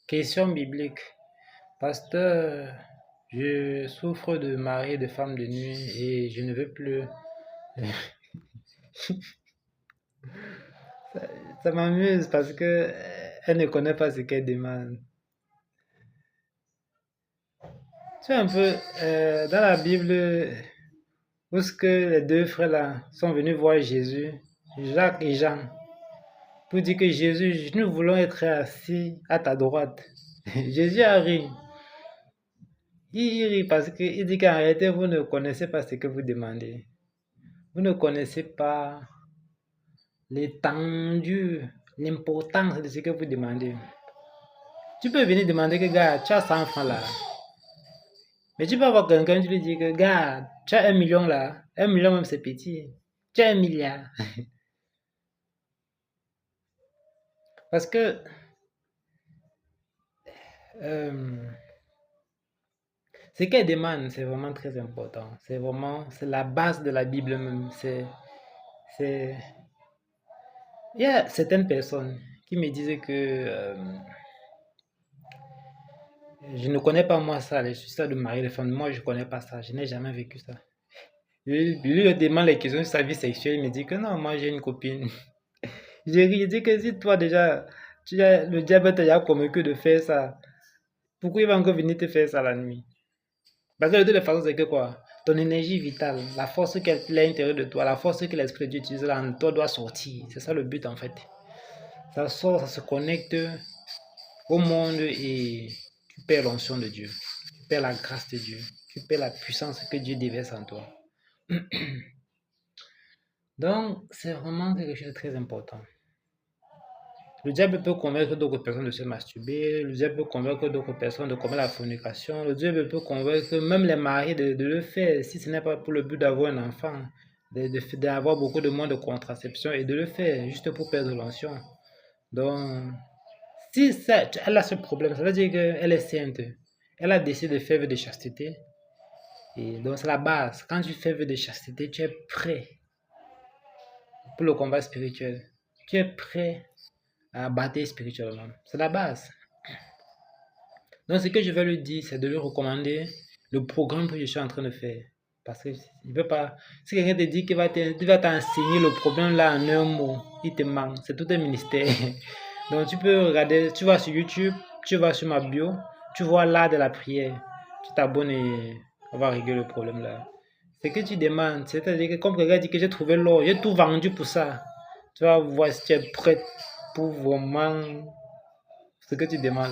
Question biblique. Pasteur, je souffre de mari et de femme de nuit et je ne veux plus. Ça, ça m'amuse parce que elle ne connaît pas ce qu'elle demande. C'est un peu dans la Bible où est-ce que les deux frères là sont venus voir Jésus, Jacques et Jean, pour dire que Jésus, nous voulons être assis à ta droite. Jésus a ri. Il rit parce qu'il dit qu'en réalité, vous ne connaissez pas ce que vous demandez. Vous ne connaissez pas l'étendue, l'importance de ce que vous demandez. Tu peux venir demander que, gars, tu as 100 francs là. Mais tu peux avoir quelqu'un, tu lui dis que, gars, tu as 1 million là. 1 million même, c'est petit. Tu as 1 milliard. Parce que ce qu'elle demande, c'est vraiment très important. C'est la base de la Bible même. Il y a certaines personnes qui me disaient que je ne connais pas moi ça, les histoires de mari et de femme. Moi, je ne connais pas ça. Je n'ai jamais vécu ça. Je lui demande les questions sur sa vie sexuelle. Il me dit que non, moi j'ai une copine. Je dis que si toi déjà, le diable t'a convaincu de faire ça, pourquoi il va encore venir te faire ça la nuit? Parce que de toute façon, c'est que quoi? Ton énergie vitale, la force qu'il y a à l'intérieur de toi, la force que l'esprit de Dieu utilise là en toi doit sortir. C'est ça le but en fait. Ça sort, ça se connecte au monde et tu perds l'onction de Dieu. Tu perds la grâce de Dieu. Tu perds la puissance que Dieu déverse en toi. Donc, c'est vraiment quelque chose de très important. Le diable peut convaincre d'autres personnes de se masturber, le diable peut convaincre d'autres personnes de commettre la fornication, le diable peut convaincre même les maris de le faire, si ce n'est pas pour le but d'avoir un enfant, d'avoir beaucoup de moyens de contraception et de le faire juste pour perdre l'onction. Donc, si elle a ce problème, ça veut dire qu'elle est sainte. Elle a décidé de faire vœu de chasteté. Et donc, c'est la base. Quand tu fais vœu de chasteté, tu es prêt pour le combat spirituel. Tu es prêt à bâtir spirituellement. C'est la base. Donc, ce que je vais lui dire, c'est de lui recommander le programme que je suis en train de faire. Parce que il peut pas. Si quelqu'un te dit qu'il va t'enseigner le problème là en un mot, il te manque. C'est tout un ministère. Donc, tu peux regarder, tu vas sur YouTube, tu vas sur ma bio, tu vois l'art de la prière. Tu t'abonnes et on va régler le problème là. Ce que tu demandes, c'est-à-dire que comme quelqu'un dit que j'ai trouvé l'or, j'ai tout vendu pour ça. Tu vas voir si tu es prêt pour vraiment ce que tu demandes là.